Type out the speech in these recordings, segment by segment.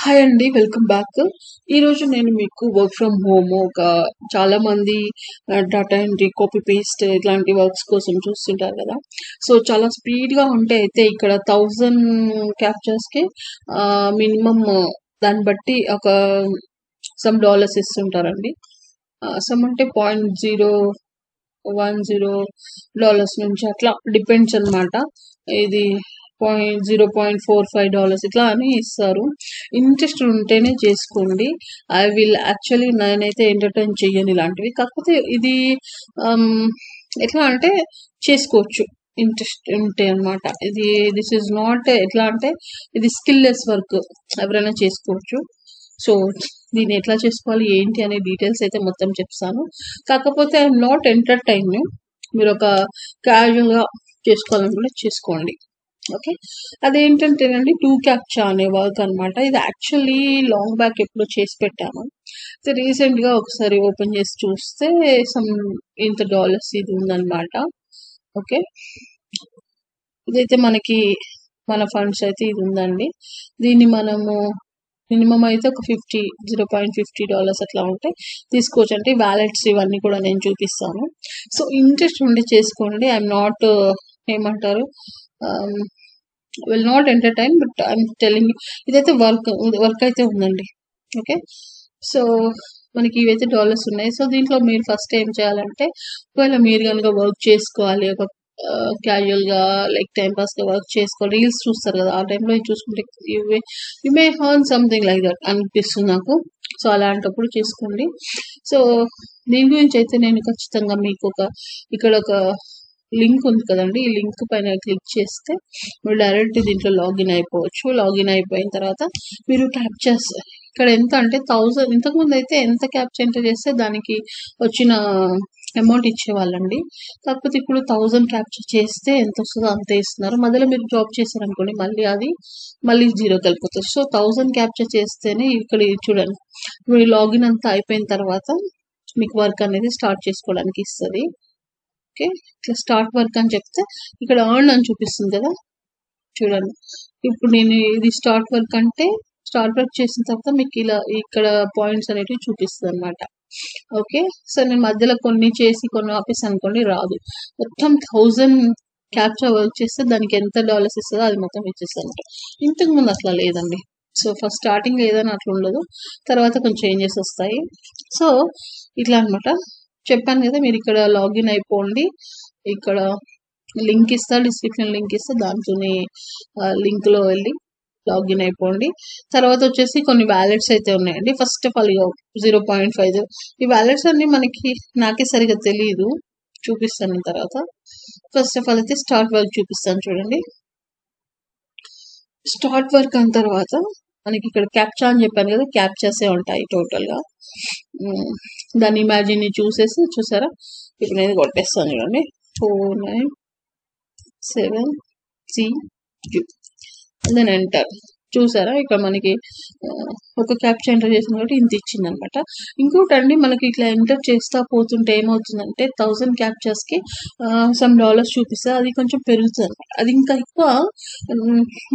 Hi అండి. Welcome back. ఈరోజు నేను మీకు వర్క్ ఫ్రమ్ హోమ్ చాలా మంది డేటా ఎంట్రీ, కాపీ పేస్ట్ ఇట్లాంటి వర్క్స్ కోసం చూస్తుంటారు కదా! సో, చాలా స్పీడ్‌గా ఉంటే అయితే ఇక్కడ 1000 క్యాప్చర్స్‌కి మినిమమ్ దాన్ని బట్టి ఒక సమ్ డాలర్స్ ఇస్తుంటారండి. సమ్ అంటే $0.010 నుంచి అట్లా డిపెండ్స్ అనమాట. ఇది $0.45 ఇట్లా అని ఇస్తారు. ఇంట్రెస్ట్ ఉంటేనే చేసుకోండి. ఐ విల్ యాక్చువల్లీ నేనైతే ఎంటర్టైన్ చెయ్యను ఇలాంటివి. కాకపోతే ఇది ఆమ్, ఎట్లా అంటే చేసుకోవచ్చు ఇంట్రెస్ట్ ఉంటే అనమాట. ఇది దిస్ ఈజ్ నాట్ ఎట్లా అంటే ఇది స్కిల్లెస్ వర్క్, ఎవరైనా చేసుకోవచ్చు. సో దీన్ని ఎట్లా చేసుకోవాలి ఏంటి అనే డీటెయిల్స్ అయితే మొత్తం చెప్తాను. కాకపోతే ఐఎమ్ నాట్ ఎంటర్టైన్. మీరు ఒక క్యాజువల్గా చేసుకోవాలనుకుంటే చేసుకోండి. ఓకే, అదేంటంటేనండి 2 క్యాప్చా అనే వర్క్ అనమాట. ఇది యాక్చువల్లీ లాంగ్ బ్యాక్ ఎప్పుడో చేసి పెట్టాను. సో రీసెంట్గా ఒకసారి ఓపెన్ చేసి చూస్తే సమ్ ఇంత డాలర్స్ ఇది ఉందన్నమాట. ఓకే, ఇదైతే మనకి మన ఫండ్స్ అయితే ఇది ఉందండి. దీన్ని మనము మినిమం అయితే ఒక $0.50 అట్లా ఉంటే తీసుకోవచ్చు. అంటే వ్యాలెట్స్ ఇవన్నీ కూడా నేను చూపిస్తాను. సో ఇంట్రెస్ట్ ఉండి చేసుకోండి. ఐఎమ్ నాట్ ఏమంటారు, will not entertain, but I'm telling ఇదైతే వర్క్ అయితే ఉందండి. ఓకే, సో మనకి ఇవైతే డాలర్స్ ఉన్నాయి. సో దీంట్లో మీరు ఫస్ట్ ఏం చేయాలంటే, ఒకవేళ మీరు కనుక వర్క్ చేసుకోవాలి, ఒక క్యాజువల్గా లైక్ టైం పాస్గా వర్క్ చేసుకోవాలి, రీల్స్ చూస్తారు కదా, ఆ టైంలో ఇది చూసుకుంటే you may హర్న్ something like that అనిపిస్తుంది నాకు. సో అలాంటప్పుడు చేసుకోండి. సో దీని గురించి అయితే నేను ఖచ్చితంగా మీకు ఇక్కడ ఒక లింక్ ఉంది కదండి, ఈ లింక్ పైన క్లిక్ చేస్తే మీరు డైరెక్ట్ దీంట్లో లాగిన్ అయిపోవచ్చు. లాగిన్ అయిపోయిన తర్వాత మీరు క్యాప్చర్స్ ఇక్కడ ఎంత అంటే 1000, ఇంతకుముందు అయితే ఎంత క్యాప్చర్ ఎంటర్ చేస్తే దానికి వచ్చిన అమౌంట్ ఇచ్చేవాళ్ళండి. కాకపోతే ఇప్పుడు 1000 క్యాప్చర్ చేస్తే ఎంత వస్తుందో అంతే ఇస్తున్నారు. మధ్యలో మీరు జాబ్ చేశారనుకోండి మళ్ళీ జీరోకి వెళ్ళిపోతుంది. సో 1000 క్యాప్చర్ చేస్తేనే ఇక్కడ చూడండి, మీరు లాగిన్ అంతా అయిపోయిన తర్వాత మీకు వర్క్ అనేది స్టార్ట్ చేసుకోవడానికి ఇస్తుంది. ఓకే, ఇట్లా స్టార్ట్ వర్క్ అని చెప్తే ఇక్కడ ఎర్న్ అని చూపిస్తుంది కదా, చూడండి. ఇప్పుడు నేను ఇది స్టార్ట్ వర్క్ అంటే స్టార్ట్ వర్క్ చేసిన తర్వాత మీకు ఇలా ఇక్కడ పాయింట్స్ అనేటివి చూపిస్తుంది అనమాట. ఓకే, సో నేను మధ్యలో కొన్ని చేసి కొన్ని ఆఫీస్ అనుకోండి రాదు. మొత్తం 1000 క్యాప్చర్ వర్క్ చేస్తే దానికి ఎంత డాలర్స్ ఇస్తుందో అది మొత్తం ఇచ్చేస్తాను. ఇంతకు ముందు అట్లా లేదండి. సో ఫస్ట్ స్టార్టింగ్ ఏదైనా అట్లా ఉండదు, తర్వాత కొంచెం చేంజెస్ వస్తాయి. సో ఇట్లా అనమాట. చెప్పాను కదా, మీరు ఇక్కడ లాగిన్ అయిపోండి. ఇక్కడ లింక్ ఇస్తా, డిస్క్రిప్షన్ లింక్ ఇస్తా, దాంతోనే లింక్లో వెళ్ళి లాగిన్ అయిపోండి. తర్వాత వచ్చేసి కొన్ని వ్యాలెట్స్ అయితే ఉన్నాయండి. ఫస్ట్ ఆఫ్ ఆల్ 0.5 ఈ వ్యాలెట్స్ అన్ని మనకి నాకే సరిగా తెలియదు, చూపిస్తాను తర్వాత. ఫస్ట్ ఆఫ్ ఆల్ అయితే స్టార్ట్ వర్క్ చూపిస్తాను చూడండి. స్టార్ట్ వర్క్ అయిన తర్వాత మనకి ఇక్కడ క్యాప్చా అని చెప్పాను కదా, క్యాప్చాసే ఉంటాయి టోటల్గా. దాని ఇమాజిన్ చూసారా, ఇప్పుడు నేను కొట్టేస్తాను చూడండి. 4973 దెన్ ఎంటర్. చూసారా, ఇక్కడ మనకి ఒక క్యాప్చా ఎంటర్ చేసిన కాబట్టి ఇంత ఇచ్చింది అనమాట. ఇంకోటి అండి, మనకి ఇట్లా ఎంటర్ చేస్తా పోతుంటే ఏమవుతుందంటే 1000 క్యాప్చర్స్కి సమ్ డాలర్స్ చూపిస్తే అది కొంచెం పెరుగుతుంది అనమాట. అది ఇంకా ఎక్కువ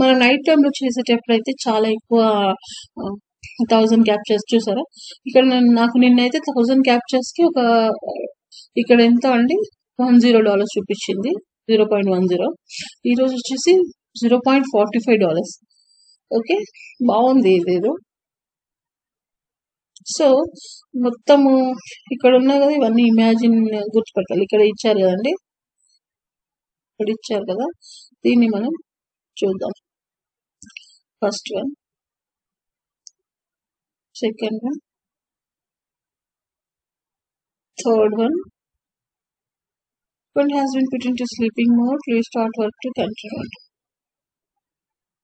మన నైట్ టైంలో చేసేటప్పుడు అయితే చాలా ఎక్కువ 1000 క్యాప్చర్స్. చూసారా, ఇక్కడ నాకు నిన్నైతే 1000 క్యాప్చర్స్కి ఇక్కడ ఎంత అండి, $10 చూపించింది, 0.10. ఈరోజు వచ్చేసి $0.45. ఓకే, బాగుంది ఇదేదో. సో మొత్తము ఇక్కడ ఉన్నాయి కదా, ఇవన్నీ ఇమాజిన్ గుర్తుపెట్టాలి. ఇక్కడ ఇచ్చారు కదండి, ఇక్కడ ఇచ్చారు కదా, దీన్ని మనం చూద్దాం. First one, second one, third one. One has been put into sleeping mode. Restart work to continue.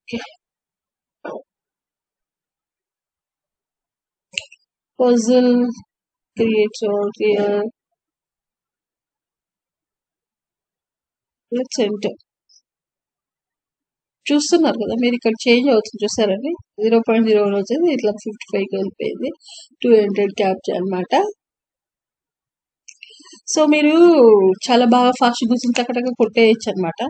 Okay. Puzzle creates all clear. Let's enter. చూస్తున్నారు కదా మీరు, ఇక్కడ చేంజ్ అవుతుంది చూసారండి. 0.0 వచ్చేది ఇట్లా 55కి వెళ్ళిపోయింది. 200 క్యాప్చర్ అనమాట. సో మీరు చాలా బాగా ఫాస్ట్ కూర్చొని టకటక కొట్టేయచ్చు అనమాట.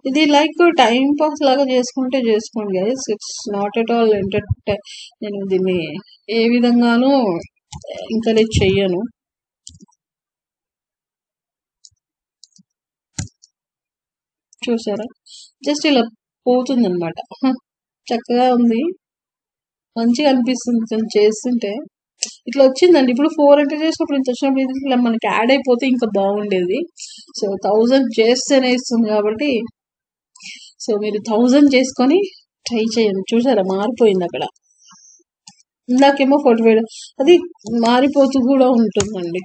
ఇది లైక్ టైం పాస్ లాగా చేసుకుంటే చేసుకోండి guys. It's not at all entertain. నేను దీన్ని ఏ విధంగానూ ఎంకరేజ్ చెయ్యను. చూసారా, జస్ట్ ఇలా పోతుంది అనమాట. చక్కగా ఉంది, మంచిగా అనిపిస్తుంది తను చేస్తుంటే. ఇట్లా వచ్చిందండి. ఇప్పుడు 4 ఎంటర్ చేసినప్పుడు ఇంత వచ్చినప్పుడు ఇది ఇట్లా మనకి యాడ్ అయిపోతే ఇంకా బాగుండేది. సో 1000 చేస్తేనే ఇస్తుంది కాబట్టి, సో మీరు 1000 చేసుకొని ట్రై చేయండి. చూసారా, మారిపోయింది అక్కడ. ఇందాకేమో 45, అది మారిపోతూ కూడా ఉంటుందండి.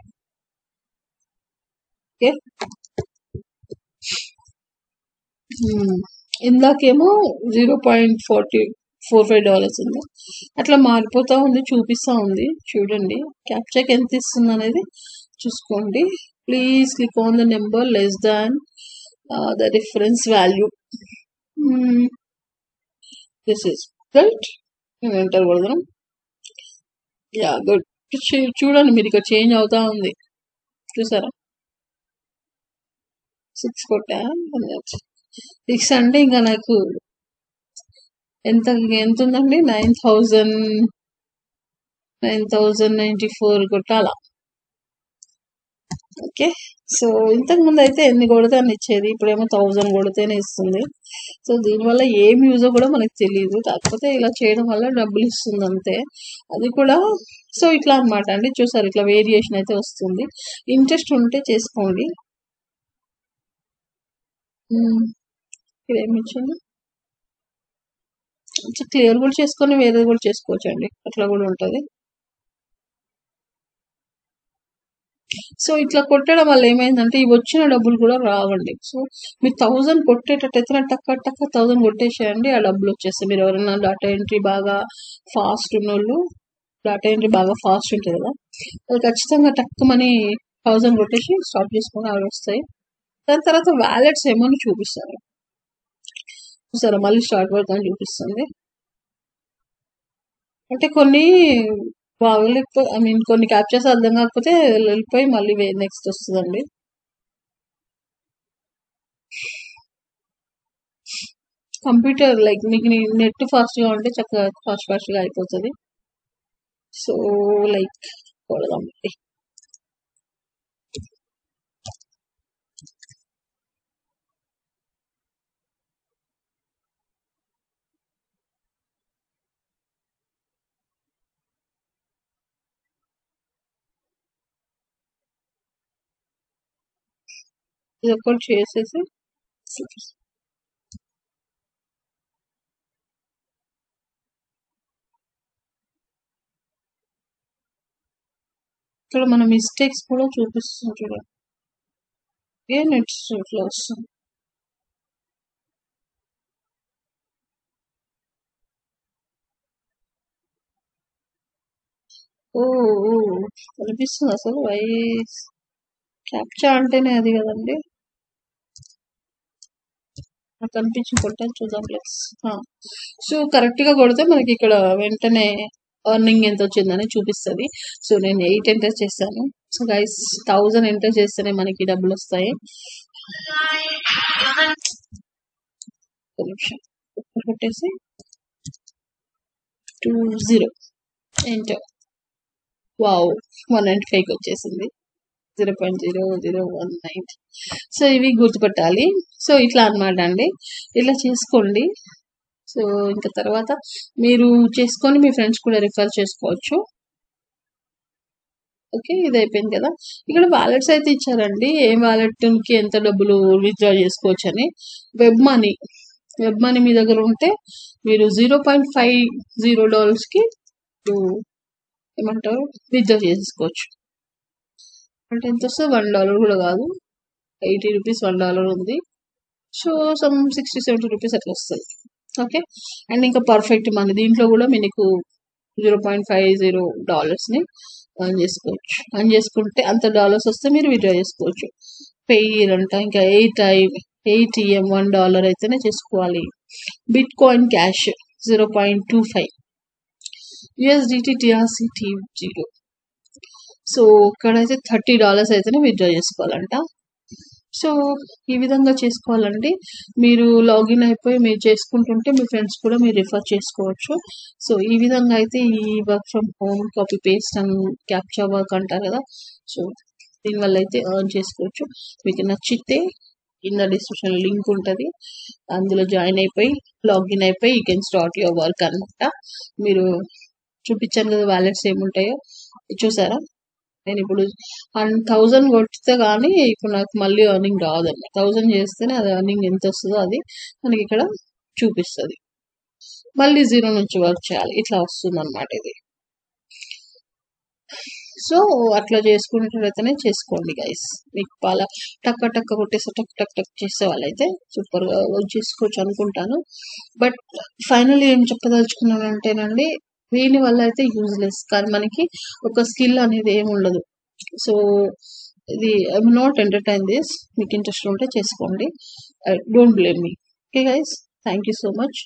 ఓకే, ఇందాకేమో $0.45 ఉంది, అట్లా మారిపోతా ఉంది, చూపిస్తా ఉంది. చూడండి క్యాప్చాకి ఎంత ఇస్తుంది అనేది చూసుకోండి. Please click on the number less than the reference value. This is right. నేను ఎంటర్ కొడదాం. Yeah good. చూడండి మీరు ఇక్కడ చేంజ్ అవుతా ఉంది. చూసారా, 6 కొట్టా. 6 అంటే ఇంకా నాకు ఎంత ఉందండి, 9,094 కొట్టాలా. ఓకే, సో ఇంతకు ముందు అయితే ఎన్ని కొడితే అన్ని ఇచ్చేది, ఇప్పుడేమో 1000 కొడితేనే ఇస్తుంది. సో దీనివల్ల ఏం యూజో కూడా మనకు తెలియదు, కాకపోతే ఇలా చేయడం వల్ల డబ్బులు ఇస్తుంది అంతే. అది కూడా సో ఇట్లా అనమాట అండి. చూసారు, ఇట్లా వేరియేషన్ అయితే వస్తుంది. ఇంట్రెస్ట్ ఉంటే చేసుకోండి. ఇక్కడ ఏమి ఇచ్చింది, క్లియర్ కూడా చేసుకొని వేరేది కూడా చేసుకోవచ్చు అండి, అట్లా కూడా ఉంటుంది. సో ఇట్లా కొట్టడం వల్ల ఏమైందంటే ఇవి వచ్చిన డబ్బులు కూడా రావండి. సో మీరు 1000 కొట్టేటట్టయితే టక్క టక్క 1000 కొట్టేసేయండి, ఆ డబ్బులు వచ్చేస్తాయి. మీరు ఎవరైనా డేటా ఎంట్రీ బాగా ఫాస్ట్ ఉన్నోళ్ళు, డేటా ఎంట్రీ బాగా ఫాస్ట్ ఉంటుంది కదా, అది ఖచ్చితంగా టక్కుమని 1000 కొట్టేసి స్టాప్ చేసుకొని అవి వస్తాయి. దాని తర్వాత వ్యాలెట్స్ ఏమని చూపిస్తారు. చూసారా, మళ్ళీ స్టార్ట్ వర్క్ అని చూపిస్తుంది. అంటే కొన్ని బాగలేకపోతే కొన్ని క్యాప్చర్స్ అర్థం కాకపోతే వెళ్ళిపోయి మళ్ళీ నెక్స్ట్ వస్తుందండి. కంప్యూటర్ లైక్ మీకు నెట్ ఫాస్ట్గా ఉంటే చక్కగా ఫాస్ట్గా అయిపోతుంది. సో లైక్ కొడదాం. ఇది ఒకటి చేసేసి ఇక్కడ మన మిస్టేక్స్ కూడా చూపిస్తుంది. చూడండి, ఏ నెట్స్ ఇట్లా వస్తుంది. ఓ కనిపిస్తుంది అసలు. క్యాప్చా అంటేనే అది కదండి, నాకు కనిపించి కొట్టాలి. చూద్దాం ప్లస్. సో కరెక్ట్గా కొడితే మనకి ఇక్కడ వెంటనే ఎర్నింగ్ ఎంత వచ్చిందని చూపిస్తుంది. సో నేను 8 ఎంటర్ చేస్తాను. సో గైస్ 1000 ఎంటర్ చేస్తేనే మనకి డబ్బులు వస్తాయి. ఒక నిమిషం కొట్టేసి 20 ఎంటర్. వావ్, 195కి వచ్చేసింది. 0.0019. సో ఇవి గుర్తుపట్టాలి. సో ఇట్లా అనమాట అండి, ఇట్లా చేసుకోండి. సో ఇంకా తర్వాత మీరు చేసుకొని మీ ఫ్రెండ్స్ కూడా రిఫర్ చేసుకోవచ్చు. ఓకే, ఇది అయిపోయింది కదా. ఇక్కడ వాలెట్స్ అయితే ఇచ్చారండి, ఏ వాలెట్కి ఎంత డబ్బులు విత్డ్రా చేసుకోవచ్చు అని. వెబ్ మనీ మీ దగ్గర ఉంటే మీరు $0.50కి ఏమంటారు విత్డ్రా చేసుకోవచ్చు. అంటే ఎంత వస్తుంది, $1 కూడా కాదు, ₹80 $1 ఉంది. సో సమ్ 60-70 రూపీస్ అట్లా వస్తుంది. ఓకే, అండ్ ఇంకా పర్ఫెక్ట్ మనీ దీంట్లో కూడా మీకు $0.50ని అర్న్ చేసుకోవచ్చు. అర్న్ చేసుకుంటే అంత డాలర్స్ వస్తే మీరు విత్డ్రా చేసుకోవచ్చు. పెయిర్ అంట ఇంకా 8 EM $1 అయితేనే చేసుకోవాలి. Bit coin cash 0.25, USDT TRC0. So ఇక్కడైతే $30 అయితేనే విత్డ్రా చేసుకోవాలంట. సో ఈ విధంగా చేసుకోవాలండి. మీరు లాగిన్ అయిపోయి మీరు చేసుకుంటుంటే మీ ఫ్రెండ్స్ కూడా మీరు రిఫర్ చేసుకోవచ్చు. సో ఈ విధంగా అయితే ఈ work from home, copy paste and captcha work అంటారు కదా, సో దీనివల్ల అయితే ఎర్న్ చేసుకోవచ్చు. మీకు నచ్చితే కింద డిస్క్రిప్షన్ లింక్ ఉంటుంది, అందులో జాయిన్ అయిపోయి లాగిన్ అయిపోయి you can start your work అనమాట. మీరు చూపించాను కదా వ్యాలెట్స్ ఏముంటాయో, చూసారా? నేను ఇప్పుడు 1000 కొడితే కానీ ఇప్పుడు నాకు మళ్ళీ ఎర్నింగ్ రాదన్నమాట. 1000 చేస్తేనే అది ఎర్నింగ్ ఎంత వస్తుందో అది మనకి ఇక్కడ చూపిస్తుంది. మళ్ళీ 0 నుంచి వర్క్ చేయాలి, ఇట్లా వస్తుంది అనమాట ఇది. సో అట్లా చేసుకునేటైతేనే చేసుకోండి గైస్. మీకు బాగా టక్క టక్క కొట్టేసి టక్ టక్ టక్ చేసే వాళ్ళైతే సూపర్గా వర్క్ చేసుకోవచ్చు అనుకుంటాను. బట్ ఫైనల్ ఏం చెప్పదలుచుకున్నానంటేనండి, దీని వల్ల అయితే యూజ్లెస్, కానీ మనకి ఒక స్కిల్ అనేది ఏమి ఉండదు. సో ఇది ఐఎమ్ నాట్ ఎంటర్టైన్ దిస్. మీకు ఇంట్రెస్ట్ ఉంటే చేసుకోండి, don't blame me. Okay guys, thank you so much.